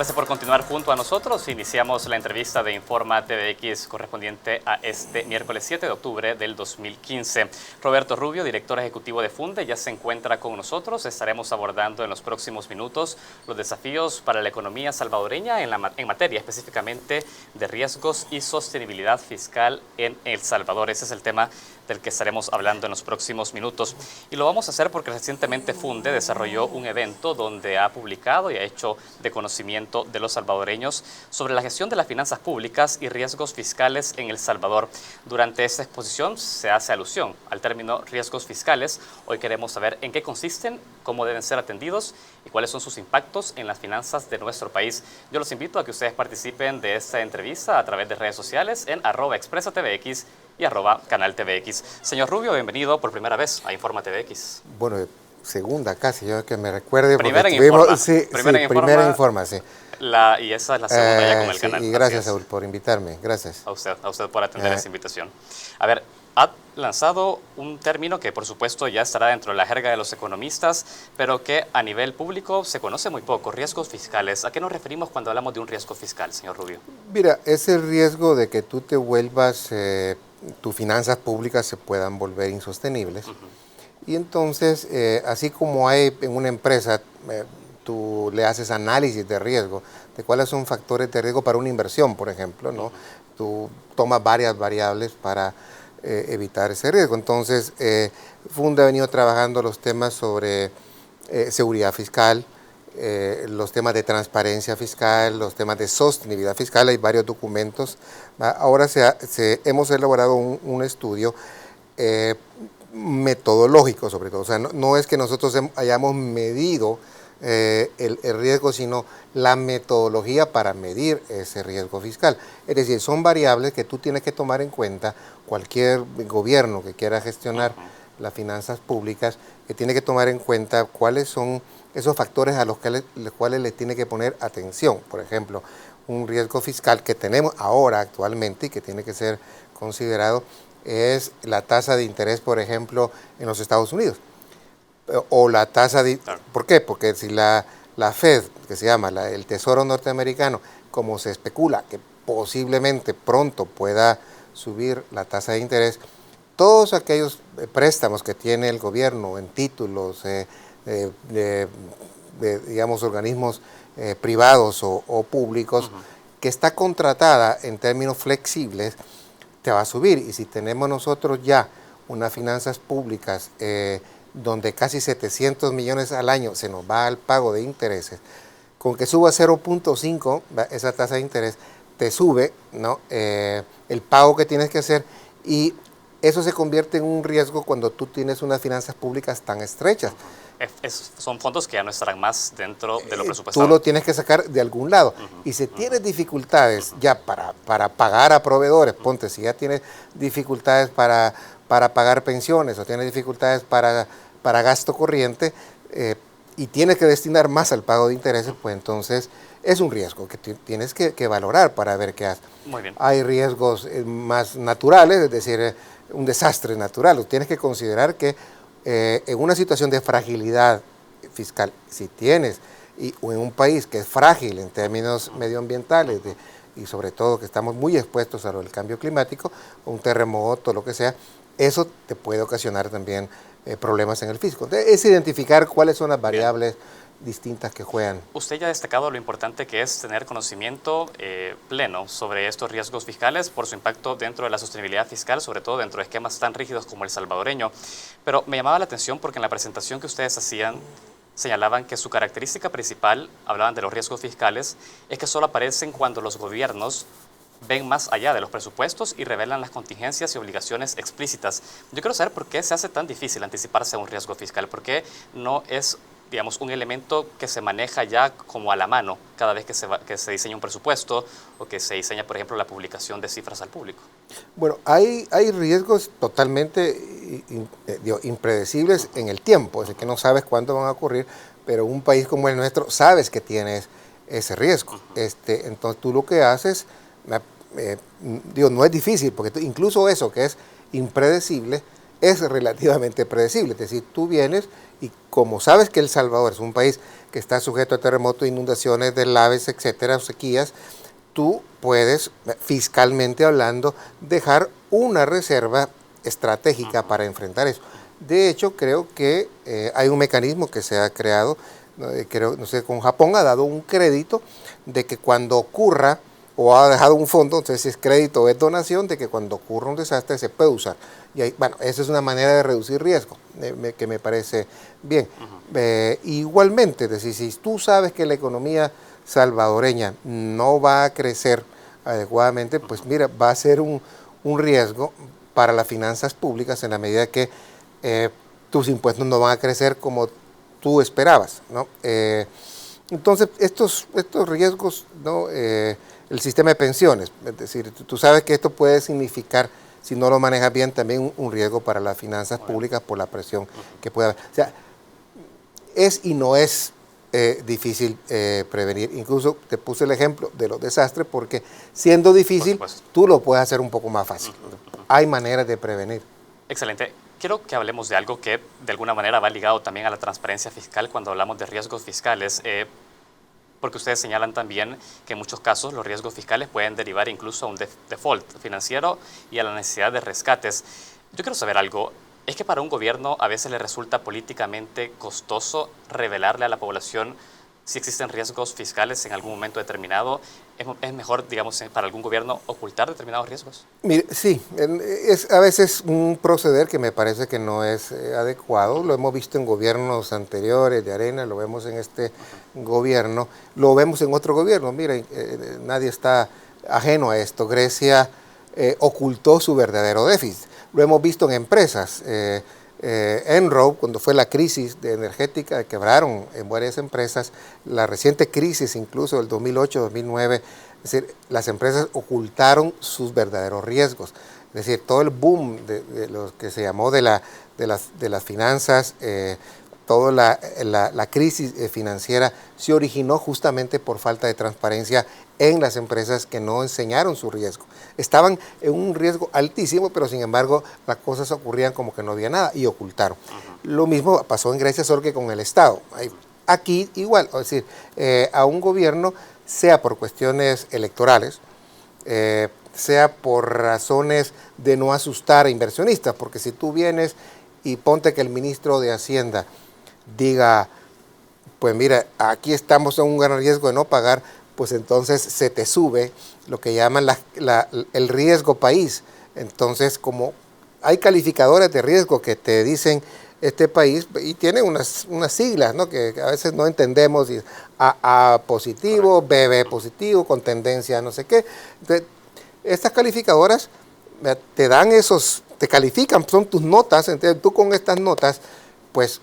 Gracias por continuar junto a nosotros. Iniciamos la entrevista de Informa TVX correspondiente a este miércoles 7 de octubre del 2015. Roberto Rubio, director ejecutivo de Funde, ya se encuentra con nosotros. Estaremos abordando en los próximos minutos los desafíos para la economía salvadoreña en materia específicamente de riesgos y sostenibilidad fiscal en El Salvador. Ese es el tema del que estaremos hablando en los próximos minutos. Y lo vamos a hacer porque recientemente Funde desarrolló un evento donde ha publicado y ha hecho de conocimiento de los salvadoreños sobre la gestión de las finanzas públicas y riesgos fiscales en El Salvador. Durante esta exposición se hace alusión al término riesgos fiscales. Hoy queremos saber en qué consisten, cómo deben ser atendidos y cuáles son sus impactos en las finanzas de nuestro país. Yo los invito a que ustedes participen de esta entrevista a través de redes sociales en @expresatvx y @canaltvx. Señor Rubio, bienvenido por primera vez a Informa TVX. Bueno, segunda casi, yo que me recuerde. Primera en Informa. Primera en Informa, sí. Y esa es la segunda ya con el canal. Y gracias, Saúl, por invitarme. Gracias. A usted por atender esa invitación. A ver, ha lanzado un término que por supuesto ya estará dentro de la jerga de los economistas, pero que a nivel público se conoce muy poco, riesgos fiscales. ¿A qué nos referimos cuando hablamos de un riesgo fiscal, señor Rubio? Mira, es el riesgo de que tú te vuelvas, tus finanzas públicas se puedan volver insostenibles. Y entonces, así como hay en una empresa, tú le haces análisis de riesgo, de cuáles son factores de riesgo para una inversión, por ejemplo, ¿no? Tú tomas varias variables para evitar ese riesgo. Entonces, Funde ha venido trabajando los temas sobre seguridad fiscal, los temas de transparencia fiscal, los temas de sostenibilidad fiscal, hay varios documentos. Ahora hemos elaborado un estudio metodológico sobre todo, o sea, no es que nosotros hayamos medido el riesgo, sino la metodología para medir ese riesgo fiscal. Es decir, son variables que tú tienes que tomar en cuenta, cualquier gobierno que quiera gestionar las finanzas públicas, que tiene que tomar en cuenta cuáles son esos factores a los cuales le tiene que poner atención. Por ejemplo, un riesgo fiscal que tenemos ahora actualmente y que tiene que ser considerado es la tasa de interés, por ejemplo, en los Estados Unidos. O la tasa de... ¿Por qué? Porque si la Fed, que se llama el Tesoro norteamericano, como se especula que posiblemente pronto pueda subir la tasa de interés, todos aquellos préstamos que tiene el gobierno en títulos digamos, organismos privados o públicos, que está contratada en términos flexibles, te va a subir. Y si tenemos nosotros ya unas finanzas públicas donde casi 700 millones al año se nos va al pago de intereses, con que suba 0.5 esa tasa de interés, te sube, ¿no? El pago que tienes que hacer, y eso se convierte en un riesgo cuando tú tienes unas finanzas públicas tan estrechas. Son fondos que ya no estarán más dentro de lo presupuestado. Tú lo tienes que sacar de algún lado. Y si tienes dificultades ya para pagar a proveedores, ponte, si ya tienes dificultades para pagar pensiones o tienes dificultades para gasto corriente y tienes que destinar más al pago de intereses, pues entonces es un riesgo que tienes que valorar para ver qué haces. Muy bien. Hay riesgos más naturales, es decir, un desastre natural. Tienes que considerar que en una situación de fragilidad fiscal, si tienes, o en un país que es frágil en términos medioambientales, y sobre todo que estamos muy expuestos a lo del cambio climático, un terremoto, lo que sea, eso te puede ocasionar también problemas en el fisco. Entonces, es identificar cuáles son las variables distintas que juegan. Usted ya ha destacado lo importante que es tener conocimiento pleno sobre estos riesgos fiscales por su impacto dentro de la sostenibilidad fiscal, sobre todo dentro de esquemas tan rígidos como el salvadoreño. Pero me llamaba la atención porque en la presentación que ustedes hacían señalaban que su característica principal, hablaban de los riesgos fiscales, es que solo aparecen cuando los gobiernos ven más allá de los presupuestos y revelan las contingencias y obligaciones explícitas. Yo quiero saber por qué se hace tan difícil anticiparse a un riesgo fiscal, por qué no es, digamos, un elemento que se maneja ya como a la mano cada vez que se diseña un presupuesto o que se diseña, por ejemplo, la publicación de cifras al público. Bueno, hay riesgos totalmente impredecibles en el tiempo, es decir, que no sabes cuándo van a ocurrir, pero un país como el nuestro sabes que tienes ese riesgo. Entonces tú lo que haces, no es difícil, porque incluso eso que es impredecible, es relativamente predecible. Es decir, tú vienes y como sabes que El Salvador es un país que está sujeto a terremotos, inundaciones, deslaves, etcétera, sequías, tú puedes, fiscalmente hablando, dejar una reserva estratégica para enfrentar eso. De hecho, creo que hay un mecanismo que se ha creado, creo, no sé, con Japón ha dado un crédito de que cuando ocurra, o ha dejado un fondo, entonces si es crédito o es donación, de que cuando ocurra un desastre se puede usar. Y ahí, bueno, esa es una manera de reducir riesgo, que me parece bien. Igualmente, es decir, si tú sabes que la economía salvadoreña no va a crecer adecuadamente, pues mira, va a ser un riesgo para las finanzas públicas en la medida que tus impuestos no van a crecer como tú esperabas, ¿no? Entonces, estos riesgos, ¿no? El sistema de pensiones, es decir, tú sabes que esto puede significar, si no lo manejas bien, también un riesgo para las finanzas públicas por la presión que puede haber. O sea, es y no es difícil prevenir. Incluso te puse el ejemplo de los desastres porque siendo difícil, tú lo puedes hacer un poco más fácil. Hay maneras de prevenir. Excelente. Quiero que hablemos de algo que de alguna manera va ligado también a la transparencia fiscal cuando hablamos de riesgos fiscales, porque ustedes señalan también que en muchos casos los riesgos fiscales pueden derivar incluso a un default financiero y a la necesidad de rescates. Yo quiero saber algo. ¿Es que para un gobierno a veces le resulta políticamente costoso revelarle a la población si existen riesgos fiscales en algún momento determinado? ¿Es mejor, digamos, para algún gobierno ocultar determinados riesgos? Mire, sí, es a veces un proceder que me parece que no es adecuado. Lo hemos visto en gobiernos anteriores de Arena, lo vemos en este gobierno, lo vemos en otro gobierno. Miren, nadie está ajeno a esto. Grecia ocultó su verdadero déficit. Lo hemos visto en empresas. Enron, cuando fue la crisis energética, quebraron en varias empresas, la reciente crisis incluso del 2008-2009, es decir, las empresas ocultaron sus verdaderos riesgos. Es decir, todo el boom de lo que se llamó de las finanzas, toda la crisis financiera se originó justamente por falta de transparencia en las empresas que no enseñaron su riesgo. Estaban en un riesgo altísimo, pero sin embargo las cosas ocurrían como que no había nada y ocultaron. Lo mismo pasó en Grecia, solo que con el Estado. Aquí igual, es decir, a un gobierno, sea por cuestiones electorales, sea por razones de no asustar a inversionistas, porque si tú vienes y ponte que el ministro de Hacienda diga, pues mira, aquí estamos en un gran riesgo de no pagar, pues entonces se te sube lo que llaman el riesgo país. Entonces, como hay calificadores de riesgo que te dicen este país, y tiene unas siglas, ¿no?, que a veces no entendemos, AA positivo, BB positivo, con tendencia a no sé qué. Entonces, estas calificadoras te dan te califican, son tus notas, entonces tú con estas notas pues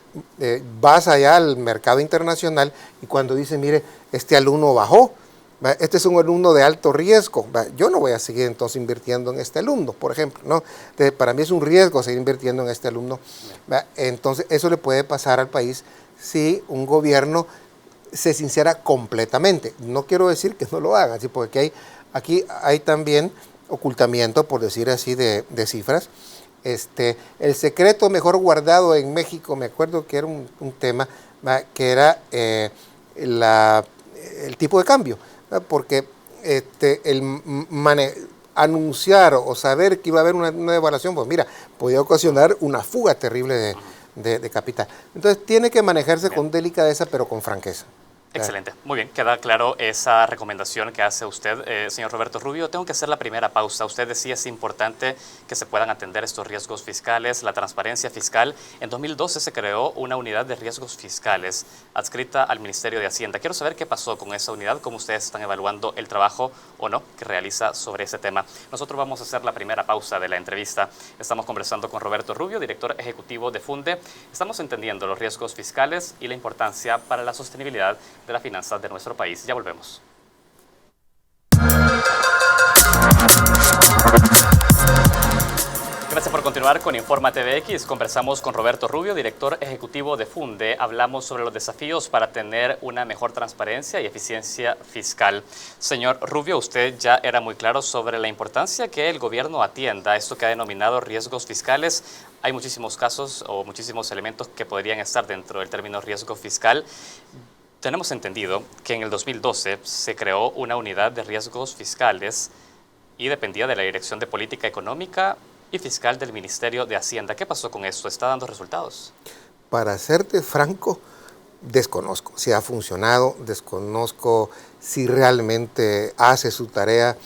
vas allá al mercado internacional y cuando dicen, mire, este alumno bajó, este es un alumno de alto riesgo, yo no voy a seguir entonces invirtiendo en este alumno, por ejemplo, ¿no? Entonces, para mí es un riesgo seguir invirtiendo en este alumno. Entonces, eso le puede pasar al país si un gobierno se sincera completamente. No quiero decir que no lo hagan, ¿sí? Porque aquí hay también ocultamiento, por decir así, de cifras. El secreto mejor guardado en México, me acuerdo que era un tema que era el tipo de cambio, ¿verdad? Porque anunciar o saber que iba a haber una devaluación, pues mira, podía ocasionar una fuga terrible de capital. Entonces tiene que manejarse con delicadeza, pero con franqueza. Excelente, muy bien, queda claro esa recomendación que hace usted, señor Roberto Rubio. Tengo que hacer la primera pausa. Usted decía es importante que se puedan atender estos riesgos fiscales, la transparencia fiscal. En 2012 se creó una unidad de riesgos fiscales adscrita al Ministerio de Hacienda. Quiero saber qué pasó con esa unidad, cómo ustedes están evaluando el trabajo o no que realiza sobre ese tema. Nosotros vamos a hacer la primera pausa de la entrevista. Estamos conversando con Roberto Rubio, director ejecutivo de Funde. Estamos entendiendo los riesgos fiscales y la importancia para la sostenibilidad de las finanzas de nuestro país. Ya volvemos. Gracias por continuar con Informa TVX. Conversamos con Roberto Rubio, director ejecutivo de Funde. Hablamos sobre los desafíos para tener una mejor transparencia y eficiencia fiscal. Señor Rubio, usted ya era muy claro sobre la importancia que el gobierno atienda esto que ha denominado riesgos fiscales. Hay muchísimos casos o muchísimos elementos que podrían estar dentro del término riesgo fiscal. Tenemos entendido que en el 2012 se creó una unidad de riesgos fiscales y dependía de la Dirección de Política Económica y Fiscal del Ministerio de Hacienda. ¿Qué pasó con esto? ¿Está dando resultados? Para serte franco, desconozco si ha funcionado, desconozco si realmente hace su tarea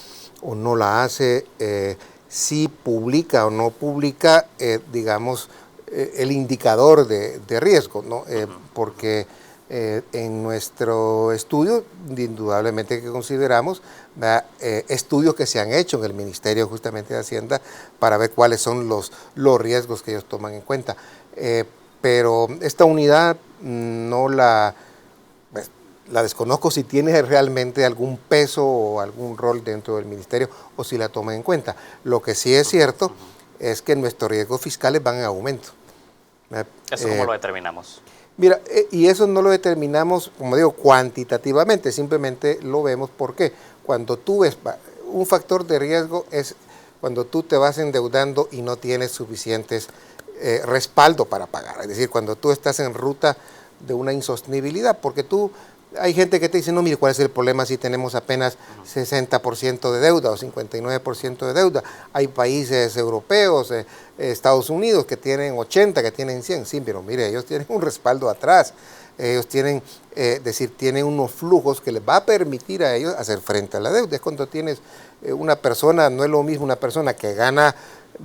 o no la hace, si publica o no publica, digamos, el indicador de riesgo, ¿no? Porque en nuestro estudio, indudablemente que consideramos estudios que se han hecho en el Ministerio justamente de Hacienda para ver cuáles son los riesgos que ellos toman en cuenta. Pero esta unidad no la desconozco si tiene realmente algún peso o algún rol dentro del Ministerio o si la toman en cuenta. Lo que sí es cierto es que nuestros riesgos fiscales van en aumento. ¿Eso cómo lo determinamos? Mira, y eso no lo determinamos, como digo, cuantitativamente, simplemente lo vemos porque cuando tú ves, un factor de riesgo es cuando tú te vas endeudando y no tienes suficientes respaldo para pagar, es decir, cuando tú estás en ruta de una insostenibilidad, porque hay gente que te dice, no, mire, ¿cuál es el problema si tenemos apenas 60% de deuda o 59% de deuda? Hay países europeos, Estados Unidos, que tienen 80, que tienen 100. Sí, pero mire, ellos tienen un respaldo atrás. Ellos tienen, tienen unos flujos que les va a permitir a ellos hacer frente a la deuda. Es cuando tienes una persona, no es lo mismo una persona que gana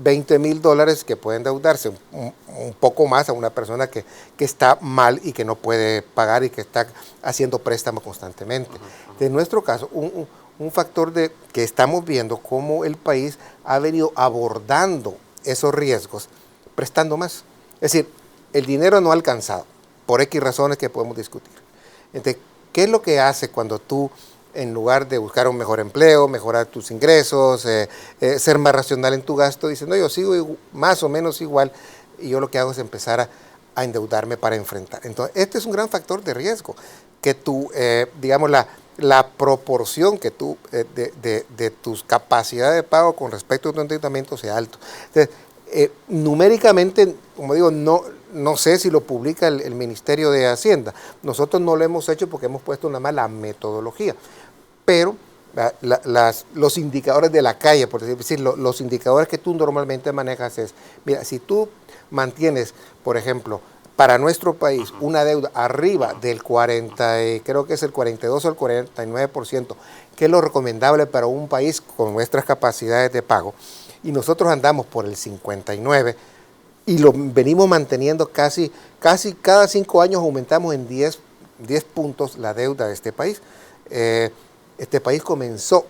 $20,000 que puede endeudarse un poco más a una persona que está mal y que no puede pagar y que está haciendo préstamos constantemente. En nuestro caso, un factor que estamos viendo cómo el país ha venido abordando esos riesgos prestando más. Es decir, el dinero no ha alcanzado por X razones que podemos discutir. Entonces, ¿qué es lo que hace cuando tú, en lugar de buscar un mejor empleo, mejorar tus ingresos, ser más racional en tu gasto, dices, no, yo sigo más o menos igual y yo lo que hago es empezar a endeudarme para enfrentar? Entonces, este es un gran factor de riesgo, que tú, digamos, la proporción que tú, de tus capacidades de pago con respecto a tu endeudamiento sea alto. Entonces, numéricamente, como digo, no sé si lo publica el Ministerio de Hacienda. Nosotros no lo hemos hecho porque hemos puesto nada más la metodología. Pero los indicadores de la calle, por decir, los indicadores que tú normalmente manejas es, mira, si tú mantienes, por ejemplo, para nuestro país una deuda arriba del 40, creo que es el 42 o el 49%, que es lo recomendable para un país con nuestras capacidades de pago, y nosotros andamos por el 59 y lo venimos manteniendo casi cada 5 años aumentamos en 10 puntos la deuda de este país. Este país comenzó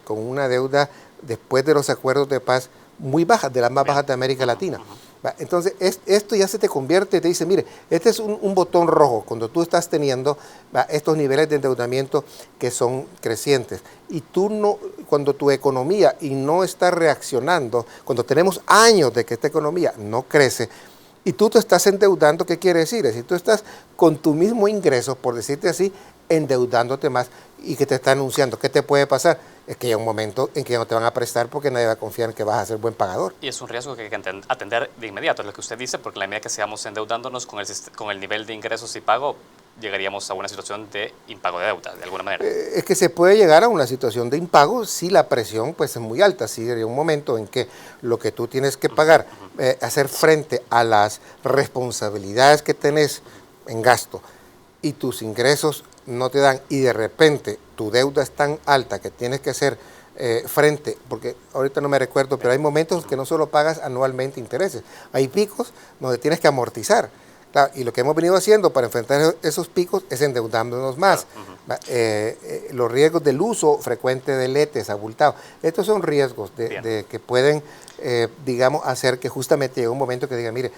con una deuda después de los acuerdos de paz muy baja, de las más bajas de América Latina. Entonces, esto ya se te convierte, te dice, mire, este es un botón rojo cuando tú estás teniendo estos niveles de endeudamiento que son crecientes. Y tú no, cuando tu economía y no está reaccionando, cuando tenemos años de que esta economía no crece, y tú te estás endeudando, ¿qué quiere decir? Es decir, tú estás con tu mismo ingreso, por decirte así, endeudándote más y que te está anunciando. ¿Qué te puede pasar? Es que hay un momento en que no te van a prestar porque nadie va a confiar en que vas a ser buen pagador. Y es un riesgo que hay que atender de inmediato, es lo que usted dice, porque a la medida que sigamos endeudándonos con el nivel de ingresos y pago, llegaríamos a una situación de impago de deuda, de alguna manera. Es que se puede llegar a una situación de impago si la presión pues, es muy alta. Si hay un momento en que lo que tú tienes que pagar, hacer frente a las responsabilidades que tenés en gasto y tus ingresos no te dan, y de repente tu deuda es tan alta que tienes que hacer frente, porque ahorita no me recuerdo, pero hay momentos que no solo pagas anualmente intereses, hay picos donde tienes que amortizar. Claro, y lo que hemos venido haciendo para enfrentar esos picos es endeudándonos más. Los riesgos del uso frecuente de letes abultados, estos son riesgos que pueden, digamos, hacer que justamente llegue un momento que diga, mire,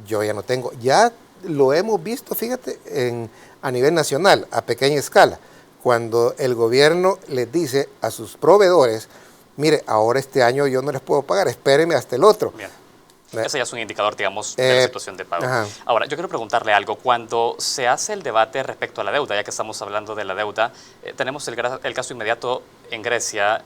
yo ya no tengo, ya lo hemos visto, fíjate, a nivel nacional, a pequeña escala, cuando el gobierno les dice a sus proveedores, mire, ahora este año yo no les puedo pagar, espéreme hasta el otro. Bien. Ese ya es un indicador, digamos, de la situación de pago. Ajá. Ahora, yo quiero preguntarle algo. Cuando se hace el debate respecto a la deuda, ya que estamos hablando de la deuda, tenemos el caso inmediato en Grecia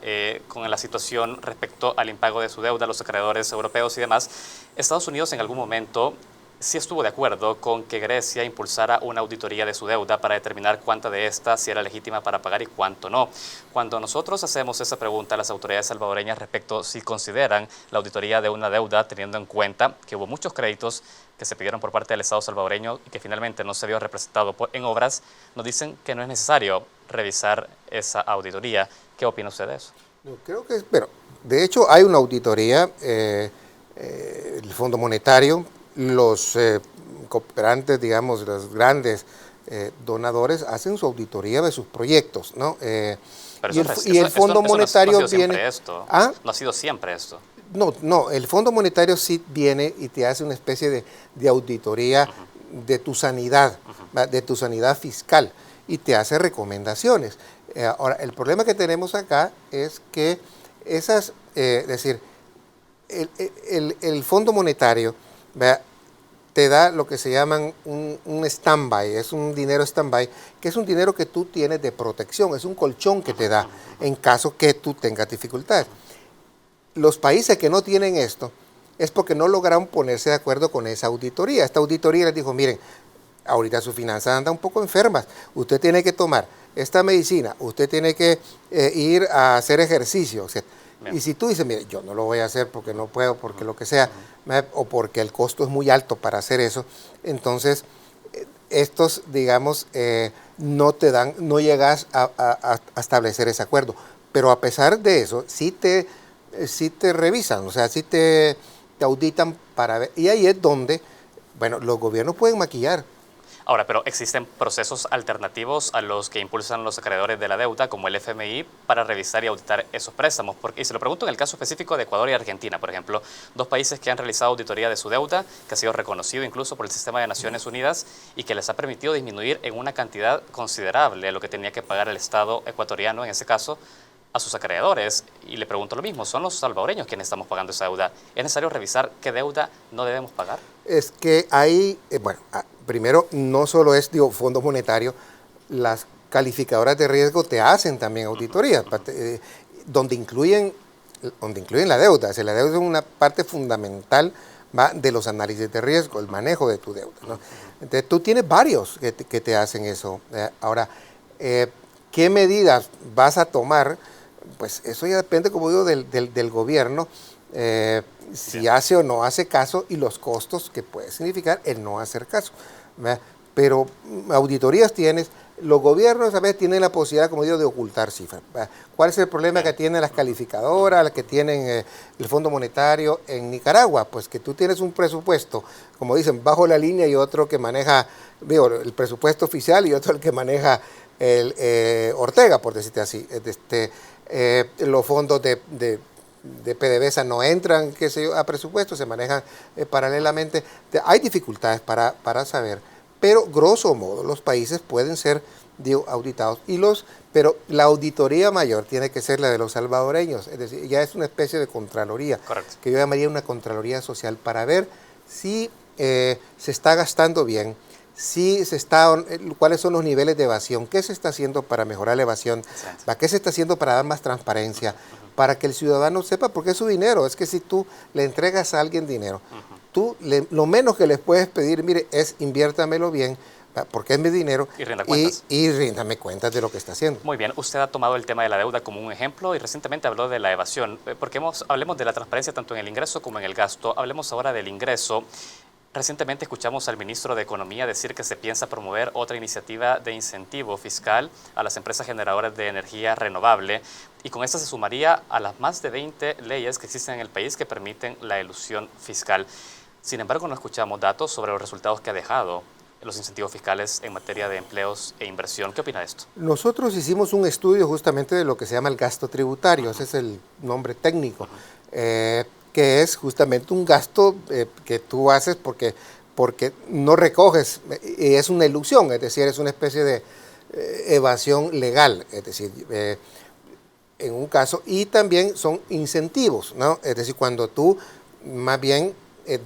con la situación respecto al impago de su deuda, los acreedores europeos y demás. Estados Unidos en algún momento sí estuvo de acuerdo con que Grecia impulsara una auditoría de su deuda para determinar cuánta de esta si era legítima para pagar y cuánto no. Cuando nosotros hacemos esa pregunta a las autoridades salvadoreñas respecto si consideran la auditoría de una deuda, teniendo en cuenta que hubo muchos créditos que se pidieron por parte del Estado salvadoreño y que finalmente no se vio representado en obras, nos dicen que no es necesario revisar esa auditoría. ¿Qué opina usted de eso? Yo creo que, bueno, de hecho hay una auditoría, el Fondo Monetario, los cooperantes, digamos, los grandes donadores hacen su auditoría de sus proyectos, ¿no? Pero y el Fondo Monetario no ha sido viene... siempre esto. ¿Ah? No ha sido siempre esto. No, el Fondo Monetario sí viene y te hace una especie de auditoría de tu sanidad, de tu sanidad fiscal, y te hace recomendaciones. Ahora, el problema que tenemos acá es que esas, es decir, el Fondo Monetario, ¿verdad?, te da lo que se llaman un stand-by, es un dinero stand-by, que es un dinero que tú tienes de protección, es un colchón que te da en caso que tú tengas dificultades. Los países que no tienen esto es porque no lograron ponerse de acuerdo con esa auditoría. Esta auditoría les dijo, miren, ahorita sus finanzas andan un poco enfermas, usted tiene que tomar esta medicina, usted tiene que ir a hacer ejercicio, etc. Y si tú dices, mire, yo no lo voy a hacer porque no puedo, porque lo que sea, o porque el costo es muy alto para hacer eso, entonces estos, digamos, no te dan, no llegas a establecer ese acuerdo. Pero a pesar de eso, sí te revisan, o sea, sí te auditan para ver. Y ahí es donde, bueno, los gobiernos pueden maquillar. Ahora, pero existen procesos alternativos a los que impulsan los acreedores de la deuda, como el FMI, para revisar y auditar esos préstamos. Y se lo pregunto en el caso específico de Ecuador y Argentina, por ejemplo, dos países que han realizado auditoría de su deuda, que ha sido reconocido incluso por el sistema de Naciones Unidas y que les ha permitido disminuir en una cantidad considerable lo que tenía que pagar el Estado ecuatoriano, en ese caso, a sus acreedores. Y le pregunto lo mismo, ¿son los salvadoreños quienes estamos pagando esa deuda? ¿Es necesario revisar qué deuda no debemos pagar? Es que ahí, bueno, primero, no solo es, digo, Fondo Monetario, las calificadoras de riesgo te hacen también auditorías, donde incluyen la deuda. O sea, la deuda es una parte fundamental, ¿va?, de los análisis de riesgo, el manejo de tu deuda, ¿no? Entonces, tú tienes varios que te hacen eso. Ahora, ¿qué medidas vas a tomar? Pues eso ya depende, como digo, del gobierno, si hace o no hace caso y los costos que puede significar el no hacer caso, ¿verdad? Pero auditorías tienes, los gobiernos a veces tienen la posibilidad, como digo, de ocultar cifras, ¿verdad? ¿Cuál es el problema que tienen las calificadoras, las que tienen el Fondo Monetario en Nicaragua? Pues que tú tienes un presupuesto, como dicen, bajo la línea, y otro que maneja, digo, el presupuesto oficial, y otro el que maneja Ortega, por decirte así. Los fondos de PDVSA no entran, qué sé yo, a presupuesto, se manejan paralelamente. Hay dificultades para saber, pero grosso modo los países pueden ser, digo, auditados, pero la auditoría mayor tiene que ser la de los salvadoreños, es decir, ya es una especie de contraloría. Correcto. Que yo llamaría una contraloría social, para ver si se está gastando bien, si cuáles son los niveles de evasión, qué se está haciendo para mejorar la evasión, qué se está haciendo para dar más transparencia, para que el ciudadano sepa, porque es su dinero. Es que si tú le entregas a alguien dinero, lo menos que les puedes pedir, mire, es inviértamelo bien, porque es mi dinero, y rinda cuentas. Y ríndame cuentas de lo que está haciendo. Muy bien, usted ha tomado el tema de la deuda como un ejemplo y recientemente habló de la evasión, porque hablemos de la transparencia tanto en el ingreso como en el gasto. Hablemos ahora del ingreso. Recientemente escuchamos al ministro de Economía decir que se piensa promover otra iniciativa de incentivo fiscal a las empresas generadoras de energía renovable, y con esta se sumaría a las más de 20 leyes que existen en el país que permiten la elusión fiscal. Sin embargo, no escuchamos datos sobre los resultados que ha dejado los incentivos fiscales en materia de empleos e inversión. ¿Qué opina de esto? Nosotros hicimos un estudio justamente de lo que se llama el gasto tributario, ese es el nombre técnico, que es justamente un gasto que tú haces porque no recoges, y es una ilusión, es decir, es una especie de evasión legal, es decir, en un caso, y también son incentivos, ¿no? Es decir, cuando tú más bien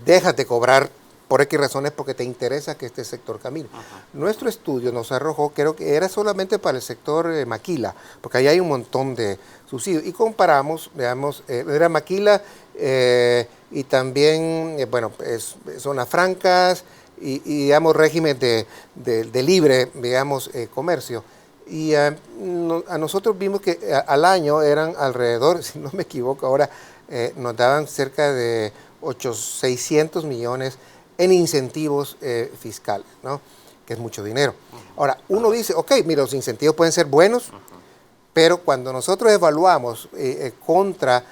dejas de cobrar por X razones porque te interesa que este sector camine. Nuestro estudio nos arrojó, creo que era solamente para el sector maquila, porque ahí hay un montón de subsidios, y comparamos, veamos, era maquila y también, bueno, zonas francas y digamos, régimen de libre, digamos, comercio. Y a nosotros vimos que al año eran alrededor, si no me equivoco ahora, nos daban cerca de 600 millones en incentivos fiscales, ¿no? Que es mucho dinero. Ahora, uno dice, ok, mira, los incentivos pueden ser buenos, pero cuando nosotros evaluamos contra,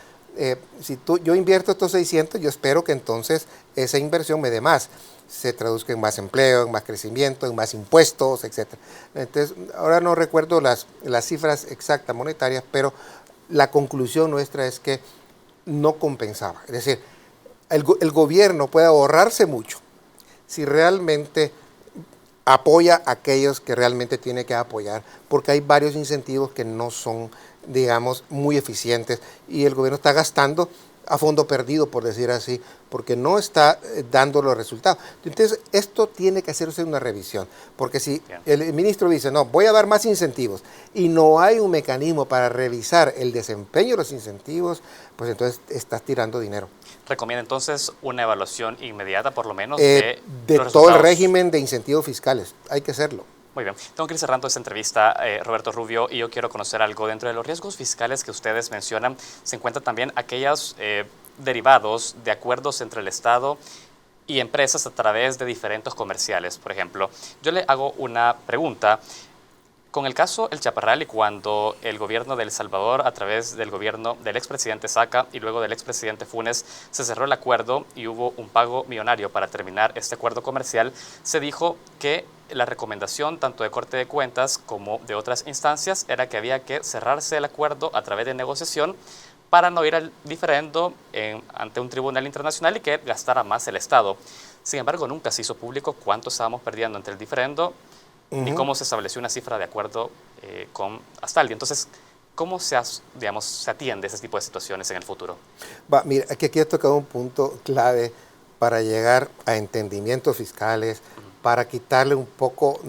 si yo invierto estos 600, yo espero que entonces esa inversión me dé más, se traduzca en más empleo, en más crecimiento, en más impuestos, etc. Entonces, ahora no recuerdo las cifras exactas monetarias, pero la conclusión nuestra es que no compensaba. Es decir, el gobierno puede ahorrarse mucho si realmente apoya a aquellos que realmente tiene que apoyar, porque hay varios incentivos que no son, digamos, muy eficientes y el gobierno está gastando a fondo perdido, por decir así, porque no está dando los resultados. Entonces, esto tiene que hacerse una revisión, porque si el ministro dice, no, voy a dar más incentivos, y no hay un mecanismo para revisar el desempeño de los incentivos, pues entonces estás tirando dinero. ¿Recomienda entonces una evaluación inmediata, por lo menos, de todo el régimen de incentivos fiscales? Hay que hacerlo. Muy bien. Tengo que ir cerrando esta entrevista, Roberto Rubio, y yo quiero conocer algo. Dentro de los riesgos fiscales que ustedes mencionan, se encuentran también aquellos derivados de acuerdos entre el Estado y empresas a través de diferentes comerciales. Por ejemplo, yo le hago una pregunta. Con el caso El Chaparral y cuando el gobierno de El Salvador, a través del gobierno del expresidente Saca y luego del expresidente Funes, se cerró el acuerdo y hubo un pago millonario para terminar este acuerdo comercial, se dijo que la recomendación tanto de Corte de Cuentas como de otras instancias era que había que cerrarse el acuerdo a través de negociación para no ir al diferendo ante un tribunal internacional y que gastara más el Estado. Sin embargo, nunca se hizo público cuánto estábamos perdiendo ante el diferendo ni cómo se estableció una cifra de acuerdo con Astaldi. Entonces, ¿cómo se atiende ese tipo de situaciones en el futuro? Mira, aquí has tocado un punto clave para llegar a entendimientos fiscales, para quitarle un poco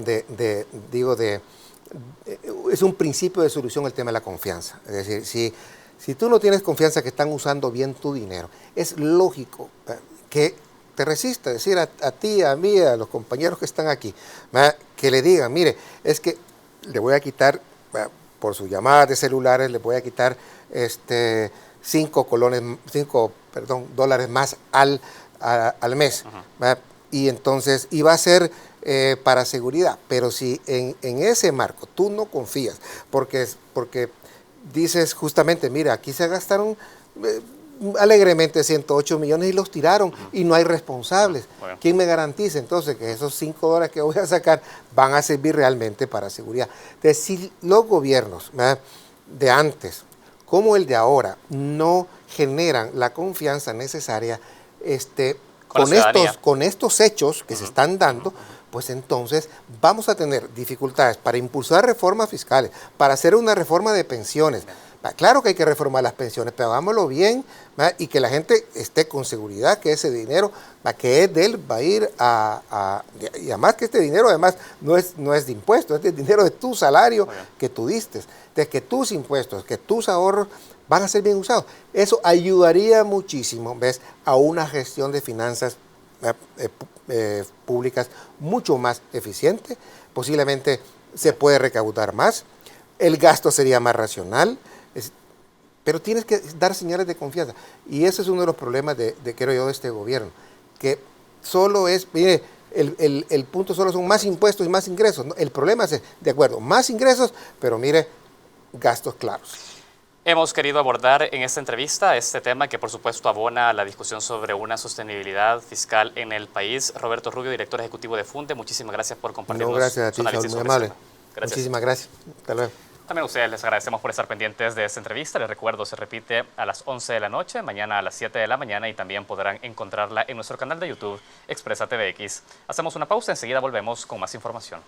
es un principio de solución el tema de la confianza. Es decir, si tú no tienes confianza que están usando bien tu dinero, es lógico que te resista, decir a ti, a mí, a los compañeros que están aquí, que le digan, mire, es que le voy a quitar, por sus llamadas de celulares, le voy a quitar $5 más al mes. Y entonces, y va a ser para seguridad, pero si en ese marco tú no confías, porque dices justamente, mira, aquí se gastaron alegremente 108 millones y los tiraron y no hay responsables. Bueno. ¿Quién me garantiza entonces que esos $5 que voy a sacar van a servir realmente para seguridad? Entonces, si los gobiernos de antes como el de ahora no generan la confianza necesaria con estos hechos que se están dando, pues entonces vamos a tener dificultades para impulsar reformas fiscales, para hacer una reforma de pensiones. Claro que hay que reformar las pensiones, pero hagámoslo bien y que la gente esté con seguridad que ese dinero que es de él va a ir y además que este dinero además no es de impuestos, es de dinero de tu salario que tú diste, de que tus impuestos, que tus ahorros van a ser bien usados. Eso ayudaría muchísimo, ¿ves?, a una gestión de finanzas públicas mucho más eficiente, posiblemente se puede recaudar más, el gasto sería más racional, pero tienes que dar señales de confianza. Y ese es uno de los problemas creo yo, de este gobierno, que solo es, mire, el punto solo son más impuestos y más ingresos. El problema es, de acuerdo, más ingresos, pero mire, gastos claros. Hemos querido abordar en esta entrevista este tema que por supuesto abona a la discusión sobre una sostenibilidad fiscal en el país. Roberto Rubio, director ejecutivo de Funde, muchísimas gracias por compartirnos. No, gracias a ti, Saúl, muy amable. Gracias. Muchísimas gracias. Hasta luego. También a ustedes les agradecemos por estar pendientes de esta entrevista. Les recuerdo, se repite a las 11 de la noche, mañana a las 7 de la mañana y también podrán encontrarla en nuestro canal de YouTube, Expresa TVX. Hacemos una pausa, enseguida volvemos con más información.